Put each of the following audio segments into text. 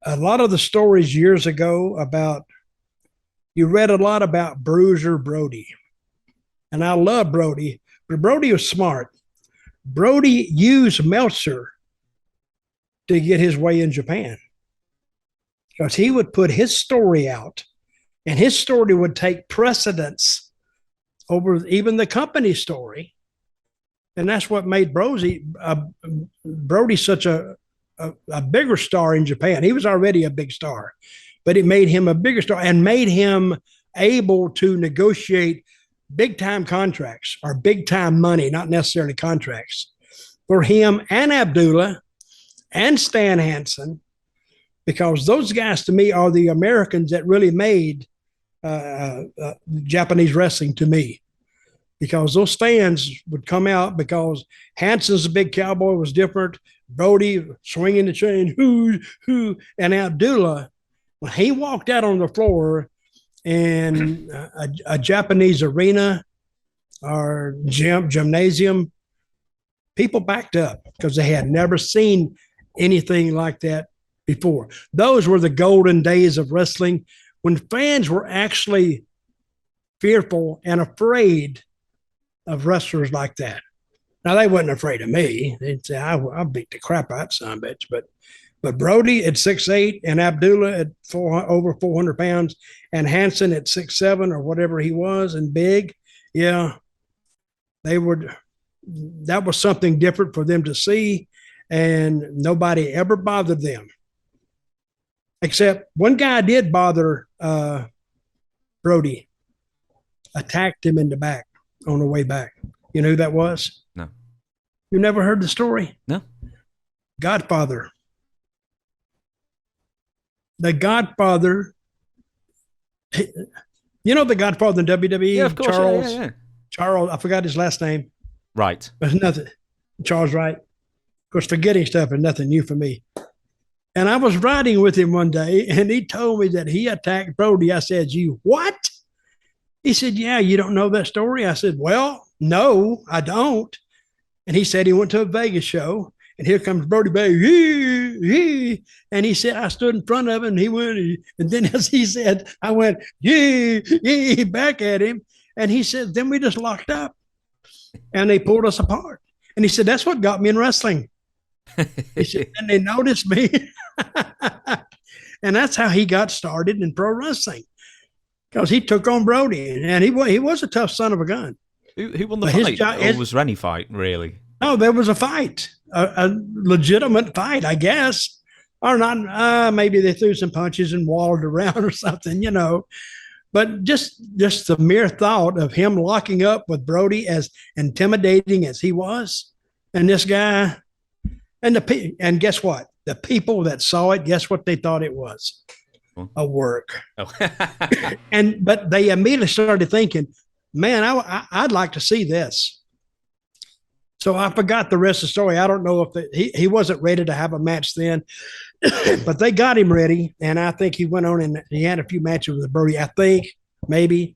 a lot of the stories years ago about, you read a lot about Bruiser Brody. And I love Brody, but Brody was smart. Brody used Meltzer to get his way in Japan because he would put his story out and his story would take precedence over even the company story. And that's what made Brody such a bigger star in Japan. He was already a big star, but it made him a bigger star and made him able to negotiate big time contracts or big time money, not necessarily contracts, for him and Abdullah and Stan Hansen, because those guys to me are the Americans that really made Japanese wrestling to me. Because those fans would come out because Hansen's a big cowboy was different. Brody swinging the chain, and Abdullah, when he walked out on the floor in a Japanese arena or gymnasium, people backed up because they had never seen anything like that before. Those were the golden days of wrestling when fans were actually fearful and afraid of wrestlers like that. Now, they wasn't afraid of me. They'd say, I'll beat the crap out of some bitch. But Brody at 6'8", and Abdullah at over 400 pounds, and Hansen at 6'7" or whatever he was, and big, yeah, that was something different for them to see, and nobody ever bothered them. Except one guy did bother Brody, attacked him in the back on the way back. You know who that was? No. You never heard the story? No. Godfather. The Godfather. You know the Godfather in WWE? Yeah, of course. Charles. Yeah. Charles. I forgot his last name. Right. But nothing. Charles Wright. Of course, forgetting stuff is nothing new for me. And I was riding with him one day, and he told me that he attacked Brody. I said, "You what?" He said, "Yeah, you don't know that story?" I said, "Well, no, I don't." And he said he went to a Vegas show, and here comes Brody Bay. And he said, I stood in front of him, and he went, and then as he said, I went, back at him. And he said, then we just locked up, and they pulled us apart. And he said, that's what got me in wrestling. He said, and they noticed me. And that's how he got started in pro wrestling. Because he took on Brody, and he was a tough son of a gun. Who won the fight? Or was there any fight, really? No, there was a fight, a legitimate fight, I guess. Or not, maybe they threw some punches and walled around or something, you know. But just the mere thought of him locking up with Brody, as intimidating as he was, and this guy, and guess what? The people that saw it, guess what they thought it was? A work. Oh. But they immediately started thinking, man, I'd like to see this. So I forgot the rest of the story. I don't know if he wasn't ready to have a match then, but they got him ready. And I think he went on and he had a few matches with Brody, I think, maybe.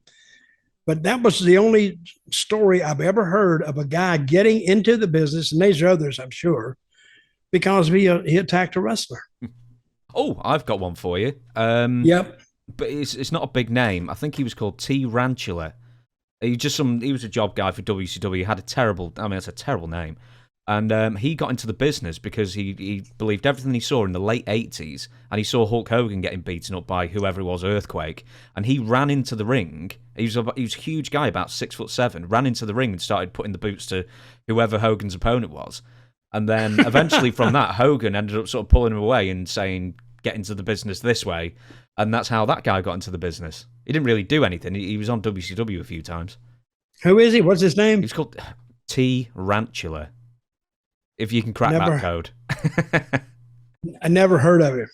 But that was the only story I've ever heard of a guy getting into the business, and there's others, I'm sure, because he attacked a wrestler. Oh, I've got one for you. Yep. But it's not a big name. I think he was called T. Rantula. He was a job guy for WCW. He had it's a terrible name. And he got into the business because he believed everything he saw in the late 80s, and he saw Hulk Hogan getting beaten up by whoever it was, Earthquake, and he ran into the ring. He was a huge guy, about 6'7", ran into the ring and started putting the boots to whoever Hogan's opponent was. And then eventually from that, Hogan ended up sort of pulling him away and saying, get into the business this way. And that's how that guy got into the business. He didn't really do anything. He was on WCW a few times. Who is he? What's his name? He's called T. Rantula. If you can crack that code. I never heard of him.